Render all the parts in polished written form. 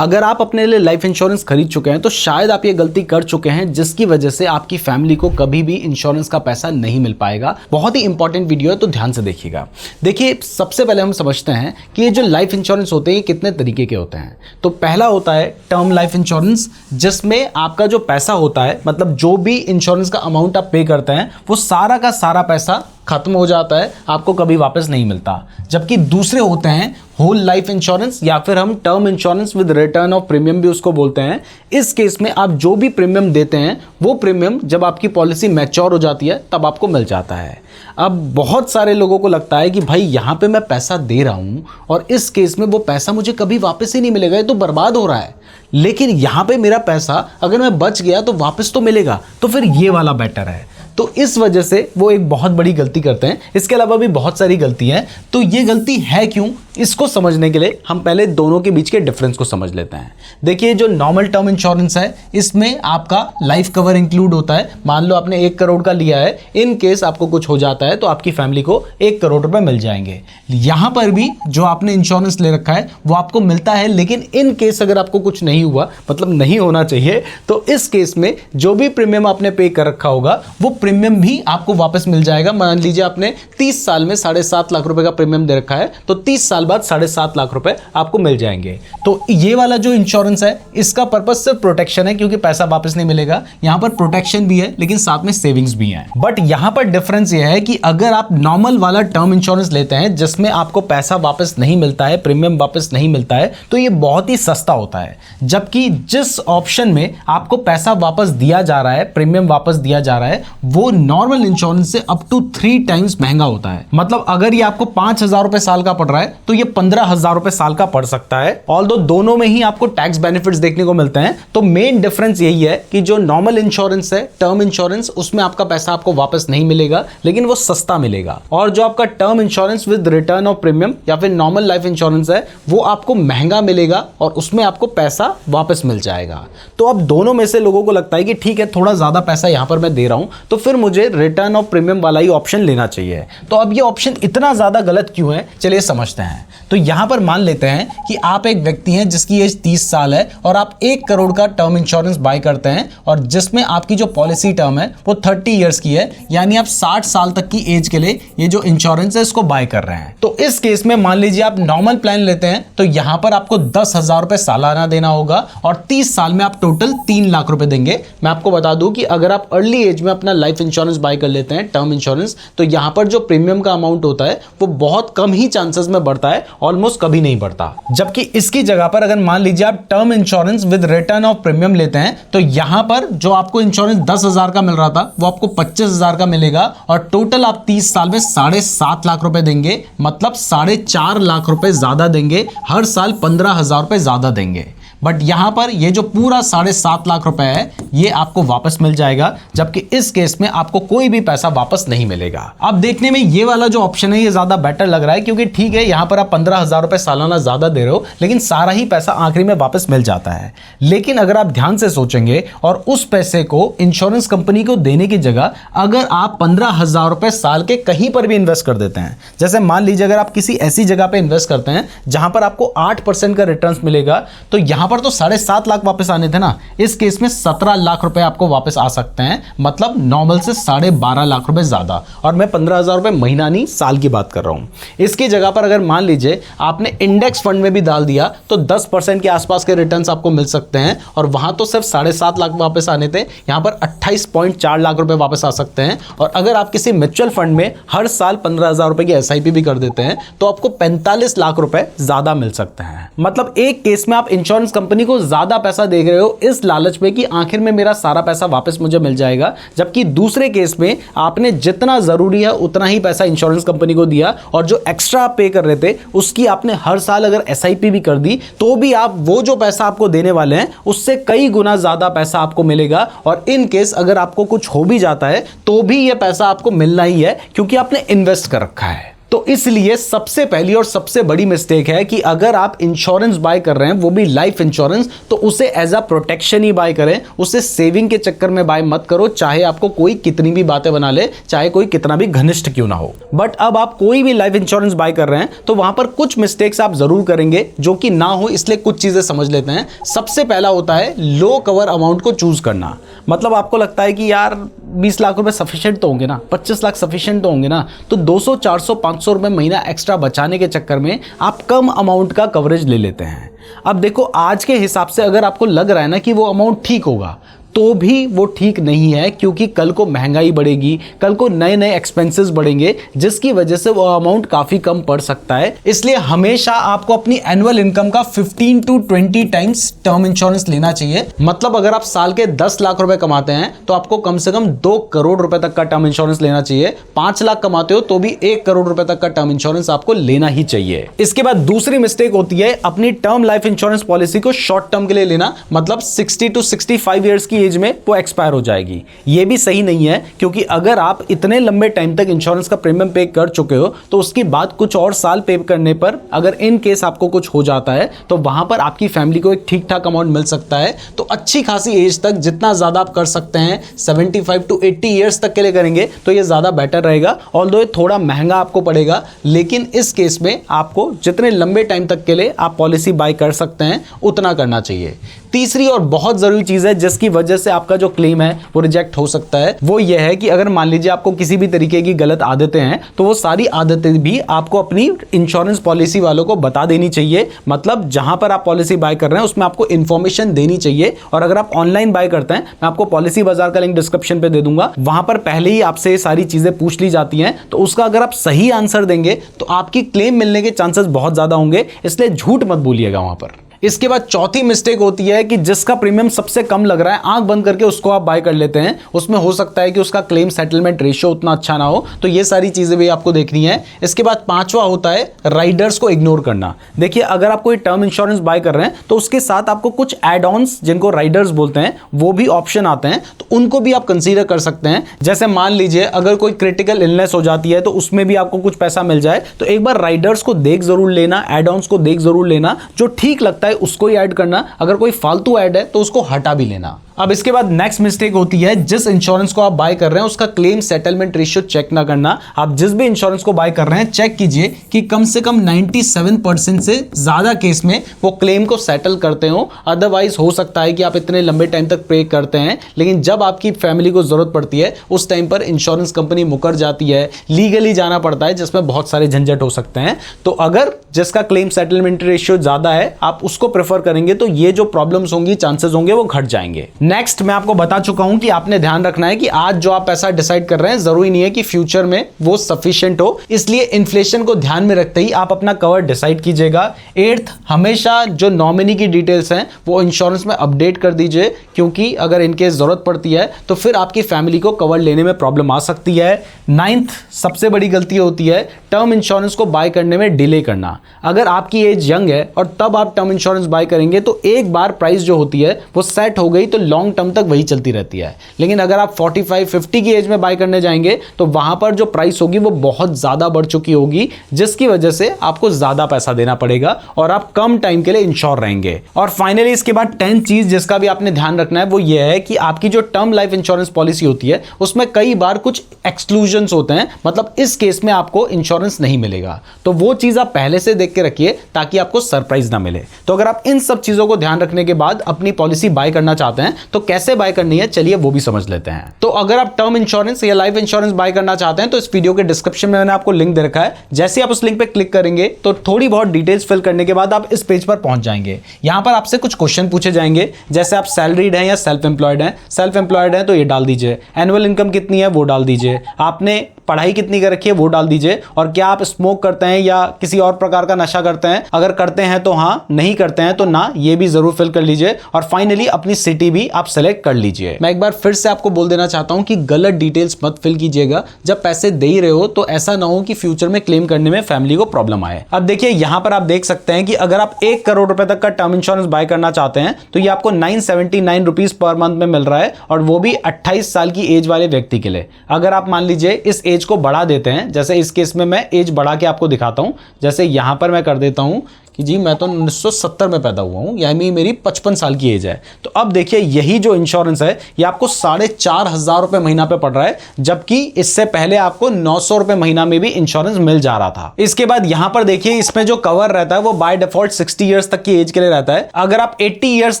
अगर आप अपने लिए लाइफ इंश्योरेंस खरीद चुके हैं तो शायद आप ये गलती कर चुके हैं जिसकी वजह से आपकी फैमिली को कभी भी इंश्योरेंस का पैसा नहीं मिल पाएगा। बहुत ही इंपॉर्टेंट वीडियो है, तो ध्यान से देखिएगा। देखिए, सबसे पहले हम समझते हैं कि ये जो लाइफ इंश्योरेंस होते हैं ये कितने तरीके के होते हैं। तो पहला होता है टर्म लाइफ इंश्योरेंस, जिसमें आपका जो पैसा होता है, मतलब जो भी इंश्योरेंस का अमाउंट आप पे करते हैं वो सारा का सारा पैसा खत्म हो जाता है, आपको कभी वापस नहीं मिलता। जबकि दूसरे होते हैं होल लाइफ इंश्योरेंस, या फिर हम term insurance with return of premium भी उसको बोलते हैं। इस केस में आप जो भी प्रीमियम देते हैं वो प्रीमियम जब आपकी पॉलिसी मैच्योर हो जाती है तब आपको मिल जाता है। अब बहुत सारे लोगों को लगता है कि भाई यहाँ पे मैं पैसा दे रहा हूँ और इस केस में वो पैसा मुझे कभी वापस ही नहीं मिलेगा, ये तो बर्बाद हो रहा है। लेकिन यहाँ पे मेरा पैसा अगर मैं बच गया तो वापस तो मिलेगा, तो फिर ये वाला बेटर है। तो इस वजह से वो एक बहुत बड़ी गलती करते हैं। इसके अलावा भी बहुत सारी गलती हैं। तो ये गलती है क्यों, इसको समझने के लिए हम पहले दोनों के बीच के डिफरेंस को समझ लेते हैं। देखिए, जो नॉर्मल टर्म इंश्योरेंस है इसमें आपका लाइफ कवर इंक्लूड होता है। मान लो आपने 1 करोड़ का लिया है, इन केस आपको कुछ हो जाता है तो आपकी फैमिली को 1 करोड़ रुपए मिल जाएंगे। यहां पर भी जो आपने इंश्योरेंस ले रखा है वो आपको मिलता है, लेकिन इन केस अगर आपको कुछ नहीं हुआ, मतलब नहीं होना चाहिए, तो इस केस में जो भी प्रीमियम आपने पे कर रखा होगा वो प्रीमियम भी आपको वापस मिल जाएगा। मान लीजिए आपने 30 साल में 7.5 लाख रुपए का प्रीमियम दे रखा है, तो 30 साल बाद 7.5 लाख रुपए आपको मिल जाएंगे। तो ये वाला जो इंश्योरेंस है इसका पर्पस सिर्फ प्रोटेक्शन है, क्योंकि पैसा वापस नहीं मिलेगा। यहां पर प्रोटेक्शन भी है लेकिन साथ में सेविंग्स भी है। बट यहां पर डिफरेंस ये है कि अगर आप नॉर्मल वाला टर्म इंश्योरेंस लेते हैं जिसमें आपको पैसा वापस नहीं मिलता है, प्रीमियम वापस नहीं मिलता है, तो ये बहुत ही सस्ता होता है। जबकि जिस ऑप्शन में आपको पैसा वापस दिया जा रहा है, प्रीमियम वापस दिया जा रहा है, वो नॉर्मल इंश्योरेंस से अप टू 3 टाइम्स महंगा होता है। मतलब अगर ये आपको 5,000 रुपए साल का पड़ रहा है तो ये 15,000 रुपए साल का पड़ सकता है। ऑल्दो दोनों में ही आपको टैक्स बेनिफिट्स देखने को मिलते हैं। तो मेन डिफरेंस यही है कि जो नॉर्मल इंश्योरेंस है, टर्म इंश्योरेंस, उसमें आपका पैसा आपको वापस नहीं मिलेगा, लेकिन वो सस्ता मिलेगा। और जो आपका term insurance with return of premium या फिर नॉर्मल लाइफ इंश्योरेंस है, वो आपको महंगा मिलेगा और उसमें आपको पैसा वापस मिल जाएगा। तो अब दोनों में से लोगों को लगता है कि ठीक है, थोड़ा ज्यादा पैसा यहां पर मैं दे रहा हूं तो फिर मुझे रिटर्न ऑफ प्रीमियम वाला ही ऑप्शन लेना चाहिए। तो अब ये ऑप्शन इतना ज्यादा गलत क्यों है, चलिए समझते हैं। तो यहां पर मान लेते हैं कि आप एक व्यक्ति हैं जिसकी एज 30 साल है और आप 1 करोड़ का टर्म इंश्योरेंस बाय करते हैं, और जिसमें आपकी जो पॉलिसी टर्म है वो 30 इयर्स की है, यानी आप 60 साल तक की एज के लिए ये जो इंश्योरेंस है इसको बाय कर रहे हैं। तो इस केस में मान लीजिए आप नॉर्मल प्लान लेते हैं तो यहां पर आपको 10,000 रुपए सालाना देना होगा और 30 साल में आप टोटल 3 लाख रुपए देंगे। मैं आपको बता दूं कि अगर आप अर्ली एज में अपना लाइफ इंश्योरेंस बाय कर लेते हैं, टर्म इंश्योरेंस, तो यहां पर जो प्रीमियम का अमाउंट होता है वो बहुत कम ही चांसेस में बढ़ता है, ऑलमोस्ट कभी नहीं बढ़ता। जबकि इसकी जगह पर अगर मान लीजिए आप term insurance with return of premium लेते हैं तो यहां पर जो आपको इंश्योरेंस 10,000 का मिल रहा था वो आपको 25,000 का मिलेगा और टोटल आप 30 साल में 7.5 लाख रुपए देंगे, मतलब 4.5 लाख रुपए ज्यादा देंगे, हर साल 15,000 रुपए ज्यादा देंगे। बट यहां पर ये जो पूरा 7.5 लाख रुपए है ये आपको वापस मिल जाएगा, जबकि इस केस में आपको कोई भी पैसा वापस नहीं मिलेगा। अब देखने में ये वाला जो ऑप्शन है ये ज्यादा बेटर लग रहा है, क्योंकि ठीक है यहां पर आप 15,000 रुपए सालाना ज्यादा दे रहे हो, लेकिन सारा ही पैसा आखिरी में वापस मिल जाता है। लेकिन अगर आप ध्यान से सोचेंगे और उस पैसे को इंश्योरेंस कंपनी को देने की जगह अगर आप 15,000 रुपए साल के कहीं पर भी इन्वेस्ट कर देते हैं, जैसे मान लीजिए अगर आप किसी ऐसी जगह पे इन्वेस्ट करते हैं जहां पर आपको 8% का रिटर्न मिलेगा, तो यहां पर तो 7.5 लाख वापस आने थे ना, इस केस में 17 लाख रुपए आपको वापस आ सकते हैं, मतलब नॉर्मल से 12.5 लाख रुपए ज्यादा। और मैं 15,000 रुपए महीना नहीं साल की बात कर रहा हूं। इसकी जगह पर अगर मान लीजिए आपने इंडेक्स फंड में भी डाल दिया तो 10% के आसपास के रिटर्न्स आपको मिल सकते हैं, और वहां तो सिर्फ 7.5 लाख वापस आने थे, यहां पर 28.4 लाख रुपए वापस आ सकते हैं। और अगर आप किसी म्यूचुअल फंड में हर साल 15,000 रुपए की SIP भी कर देते हैं तो आपको 45 लाख रुपए ज्यादा मिल सकते हैं। मतलब एक केस में आप इंश्योरेंस कंपनी को ज्यादा पैसा दे रहे हो इस लालच में कि आखिर में मेरा सारा पैसा वापस मुझे मिल जाएगा, जबकि दूसरे केस में आपने जितना जरूरी है उतना ही पैसा इंश्योरेंस कंपनी को दिया और जो एक्स्ट्रा आप पे कर रहे थे उसकी आपने हर साल अगर SIP भी कर दी तो भी आप वो जो पैसा आपको देने वाले हैं उससे कई गुना ज्यादा पैसा आपको मिलेगा। और इन केस अगर आपको कुछ हो भी जाता है तो भी यह पैसा आपको मिलना ही है, क्योंकि आपने इन्वेस्ट कर रखा है। तो इसलिए सबसे पहली और सबसे बड़ी मिस्टेक है कि अगर आप इंश्योरेंस बाय कर रहे हैं, वो भी लाइफ इंश्योरेंस, तो उसे एज अ प्रोटेक्शन ही बाय करें, उसे सेविंग के चक्कर में बाय मत करो, चाहे आपको कोई कितनी भी बातें बना ले, चाहे कोई कितना भी घनिष्ठ क्यों ना हो। बट अब आप कोई भी लाइफ इंश्योरेंस बाय कर रहे हैं तो वहां पर कुछ मिस्टेक्स आप जरूर करेंगे जो कि ना हो, इसलिए कुछ चीजें समझ लेते हैं। सबसे पहला होता है लो कवर अमाउंट को चूज करना। मतलब आपको लगता है कि यार 20 लाख रुपए सफिशिएंट तो होंगे ना, 25 लाख सफिशिएंट तो होंगे ना, तो 200, 400, 500 रुपए महीना एक्स्ट्रा बचाने के चक्कर में आप कम अमाउंट का कवरेज ले लेते हैं। अब देखो, आज के हिसाब से अगर आपको लग रहा है ना कि वो अमाउंट ठीक होगा, तो भी वो ठीक नहीं है, क्योंकि कल को महंगाई बढ़ेगी, कल को नए नए एक्सपेंसेस बढ़ेंगे, जिसकी वजह से वो अमाउंट काफी कम पड़ सकता है। इसलिए हमेशा आपको अपनी एनुअल इनकम का 15 to 20 टाइम्स टर्म इंश्योरेंस लेना चाहिए। मतलब अगर आप साल के 10 लाख रुपए कमाते हैं तो आपको कम से कम 2 करोड़ रुपए तक का टर्म इंश्योरेंस लेना चाहिए। 5 लाख कमाते हो तो भी 1 करोड़ रुपए तक का टर्म इंश्योरेंस आपको लेना ही चाहिए। इसके बाद दूसरी मिस्टेक होती है अपनी टर्म लाइफ इंश्योरेंस पॉलिसी को शॉर्ट टर्म के लिए लेना। मतलब 60 to 65 ईयर्स की एज में वो एक्सपायर हो जाएगी। ये भी सही नहीं है, क्योंकि अगर आप इतने लंबे टाइम तक इंश्योरेंस का प्रीमियम पे कर चुके हो तो उसके बाद कुछ और साल पे करने पर अगर इन केस आपको कुछ हो जाता है तो वहां पर आपकी फैमिली को एक ठीक ठाक अमाउंट मिल सकता है। तो अच्छी खासी एज तक जितना ज्यादा आप कर सकते हैं, 75 to 80 ईयर्स तक के लिए करेंगे तो ये ज्यादा बेटर रहेगा। ऑल्दो ये थोड़ा महंगा आपको पड़ेगा, लेकिन इस केस में आपको जितने लंबे टाइम तक के लिए आप पॉलिसी बाय कर सकते हैं उतना करना चाहिए। तीसरी और बहुत जरूरी चीज है जिसकी वजह से आपका जो क्लेम है वो रिजेक्ट हो सकता है, वो ये है कि अगर मान लीजिए आपको किसी भी तरीके की गलत आदतें हैं तो वो सारी आदतें भी आपको अपनी इंश्योरेंस पॉलिसी वालों को बता देनी चाहिए। मतलब जहां पर आप पॉलिसी बाय कर रहे हैं उसमें आपको इंफॉर्मेशन देनी चाहिए। और अगर आप ऑनलाइन बाय करते हैं, मैं आपको पॉलिसी बाजार का लिंक डिस्क्रिप्शन पे दे दूंगा, वहां पर पहले ही आपसे सारी चीजें पूछ ली जाती हैं, तो उसका अगर आप सही आंसर देंगे तो आपकी क्लेम मिलने के चांसेस बहुत ज्यादा होंगे। इसलिए झूठ मत बोलिएगा वहां पर। इसके बाद चौथी मिस्टेक होती है कि जिसका प्रीमियम सबसे कम लग रहा है, आंख बंद करके उसको आप बाय कर लेते हैं। उसमें हो सकता है कि उसका क्लेम सेटलमेंट रेशियो उतना अच्छा ना हो, तो ये सारी चीजें भी आपको देखनी है। इसके बाद पांचवा होता है राइडर्स को इग्नोर करना। देखिए, अगर आप कोई टर्म इंश्योरेंस बाय कर रहे हैं तो उसके साथ आपको कुछ एड ऑन्स, जिनको राइडर्स बोलते हैं, वो भी ऑप्शन आते हैं, तो उनको भी आप कंसीडर कर सकते हैं। जैसे मान लीजिए अगर कोई क्रिटिकल इलनेस हो जाती है तो उसमें भी आपको कुछ पैसा मिल जाए, तो एक बार राइडर्स को देख जरूर लेना, एड ऑन्स को देख जरूर लेना। जो ठीक लगता है उसको ही ऐड करना, अगर कोई फालतू ऐड है तो उसको हटा भी लेना। अब इसके बाद नेक्स्ट मिस्टेक होती है, जिस इंश्योरेंस को आप बाय कर रहे हैं उसका क्लेम सेटलमेंट रेशियो चेक ना करना। आप जिस भी इंश्योरेंस को बाय कर रहे हैं, चेक कीजिए कि कम से कम 97% से ज्यादा केस में वो क्लेम को सेटल करते हो। अदरवाइज हो सकता है कि आप इतने लंबे टाइम तक पे करते हैं, लेकिन जब आपकी फैमिली को जरूरत पड़ती है उस टाइम पर इंश्योरेंस कंपनी मुकर जाती है, लीगली जाना पड़ता है, जिसमें बहुत सारे झंझट हो सकते हैं। तो अगर जिसका क्लेम सेटलमेंट रेशियो ज्यादा है आप उसको प्रेफर करेंगे तो ये जो प्रॉब्लम्स होंगी, चांसेस होंगे, वो घट जाएंगे। नेक्स्ट, मैं आपको बता चुका हूं कि आपने ध्यान रखना है कि आज जो आप पैसा डिसाइड कर रहे हैं जरूरी नहीं है कि फ्यूचर में वो सफिशिएंट हो, इसलिए इन्फ्लेशन को ध्यान में रखते ही आप अपना कवर डिसाइड कीजिएगा। 8th, हमेशा जो नॉमिनी की डिटेल्स हैं वो इंश्योरेंस में अपडेट कर दीजिए, क्योंकि अगर इनकेस जरूरत पड़ती है तो फिर आपकी फैमिली को कवर लेने में प्रॉब्लम आ सकती है। 9th, सबसे बड़ी गलती होती है टर्म इंश्योरेंस को बाय करने में डिले करना। अगर आपकी एज यंग है और तब आप टर्म इंश्योरेंस बाय करेंगे तो एक बार प्राइस जो होती है वो सेट हो गई तो लॉन्ग टर्म तक वही चलती रहती है। लेकिन अगर आप 45-50 की एज में बाय करने जाएंगे तो वहां पर जो प्राइस होगी वो बहुत ज्यादा बढ़ चुकी होगी, जिसकी वजह से आपको ज्यादा पैसा देना पड़ेगा और आप कम टाइम के लिए इंश्योर रहेंगे। और फाइनली इसके बाद 10th चीज जिसका भी आपने ध्यान रखना है वो ये है कि आपकी जो टर्म लाइफ इंश्योरेंस पॉलिसी होती है उसमें कई बार कुछ एक्सक्लूजन्स होते हैं। मतलब इस केस में आपको इंश्योरेंस नहीं मिलेगा, तो वो चीज आप पहले से देख के रखिए ताकि आपको सरप्राइज ना मिले। तो अगर आप इन सब चीजों को ध्यान रखने के बाद अपनी पॉलिसी बाय करना चाहते हैं तो कैसे बाय करनी है, चलिए वो भी समझ लेते हैं। तो अगर आप टर्म इंश्योरेंस या लाइफ इंश्योरेंस बाय करना चाहते हैं तो इस वीडियो के डिस्क्रिप्शन में मैंने आपको लिंक दे रखा है। जैसे आप उस लिंक पे क्लिक करेंगे तो थोड़ी बहुत डिटेल्स फिल करने के बाद आप इस पेज पर पहुंच जाएंगे। यहां पर आपसे कुछ क्वेश्चन पूछे जाएंगे, जैसे आप सैलरीड हैं या सेल्फ एम्प्लॉयड हैं। सेल्फ एम्प्लॉयड हैं तो ये डाल दीजिए, एनुअल इनकम कितनी है वो डाल दीजिए, आपने पढ़ाई कितनी कर रखी है वो डाल दीजिए, और क्या आप स्मोक करते हैं या किसी और प्रकार का नशा करते हैं, अगर करते हैं तो हाँ, नहीं करते हैं तो ना, ये भी जरूर फिल कर लीजिए। और फाइनली अपनी सिटी भी आप सेलेक्ट कर लीजिए। मैं एक बार फिर से आपको बोल देना चाहता हूं कि गलत डिटेल्स मत फिल कीजिएगा। जब पैसे दे ही रहे हो तो ऐसा ना हो कि फ्यूचर में क्लेम करने में फैमिली को प्रॉब्लम आए। अब देखिए, यहां पर आप देख सकते हैं कि अगर आप 1 करोड़ रुपए तक का टर्म इंश्योरेंस बाय करना चाहते हैं तो ये आपको 979 रुपीज पर मंथ में मिल रहा है, और वो भी 28 साल की एज वाले व्यक्ति के लिए। अगर आप मान लीजिए इस एज एज को बढ़ा देते हैं, जैसे इस केस में मैं एज बढ़ा के आपको दिखाता हूं। जैसे यहां पर मैं कर देता हूं कि जी मैं तो 1970 में पैदा हुआ हूं, यानी मेरी 55 साल की एज है। तो अब देखिए यही जो इंश्योरेंस है ये आपको 4,500 रुपए महीना पे पड़ रहा है, जबकि इससे पहले आपको 900 रुपए महीना में भी इंश्योरेंस मिल जा रहा था। इसके बाद यहां पर देखिए इसमें जो कवर रहता है वो बाय डिफॉल्ट 60 ईयर्स तक की एज के लिए रहता है। अगर आप 80 ईयर्स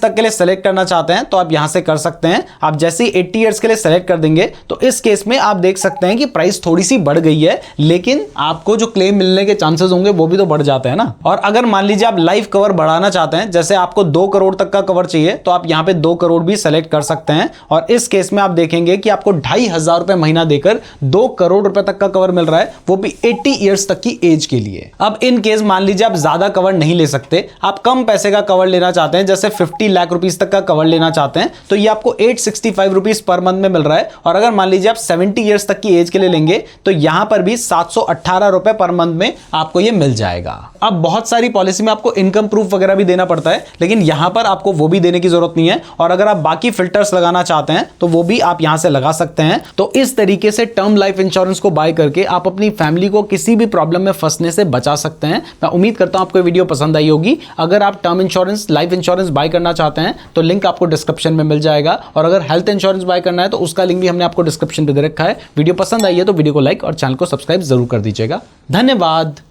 तक के लिए सेलेक्ट करना चाहते हैं तो आप यहां से कर सकते हैं। आप जैसे ही 80 ईयर्स के लिए सेलेक्ट कर देंगे तो इस केस में आप देख सकते हैं कि प्राइस थोड़ी सी बढ़ गई है, लेकिन आपको जो क्लेम मिलने के चांसेस होंगे वो भी तो बढ़ जाते हैं ना। और अगर मान लीजिए आप लाइफ कवर बढ़ाना चाहते हैं, जैसे आपको 2 करोड़ तक का कवर चाहिए, तो आप यहां पे 2 करोड़ भी सेलेक्ट कर सकते हैं। और इस केस में आप देखेंगे कि आपको 2,500 रुपए महीना देकर 2 करोड़ रुपए तक का कवर मिल रहा है, वो भी 80 ईयर्स तक की एज के लिए। अब इन केस मान लीजिए आप ज्यादा कवर नहीं ले सकते, आप कम पैसे का कवर लेना चाहते हैं, जैसे 50 लाख रुपीस तक का कवर लेना चाहते हैं, तो ये आपको 865 रुपीस पर मंथ में मिल रहा है। और अगर मान लीजिए आप 70 ईयर्स तक की एज के लिए लेंगे तो यहां पर भी 718 रुपए पर मंथ में आपको ये मिल जाएगा। अब बहुत सारी पॉलिसी में आपको इनकम प्रूफ वगैरह भी देना पड़ता है, लेकिन यहां पर आपको वो भी देने की जरूरत नहीं है। और अगर आप बाकी फिल्टर्स लगाना चाहते हैं तो वो भी आप यहां से लगा सकते हैं। तो इस तरीके से टर्म लाइफ इंश्योरेंस को बाय करके आप अपनी फैमिली को किसी भी प्रॉब्लम में फंसने से बचा सकते हैं। मैं उम्मीद करता हूं आपको ये वीडियो पसंद आई होगी। अगर आप term insurance, life insurance buy करना चाहते हैं तो लिंक आपको डिस्क्रिप्शन में मिल जाएगा। और अगर हेल्थ इंश्योरेंस बाय करना है तो उसका लिंक भी हमने आपको डिस्क्रिप्शन पे दे रखा है। वीडियो पसंद आई है तो वीडियो को लाइक और चैनल को सब्सक्राइब जरूर कर दीजिएगा। धन्यवाद।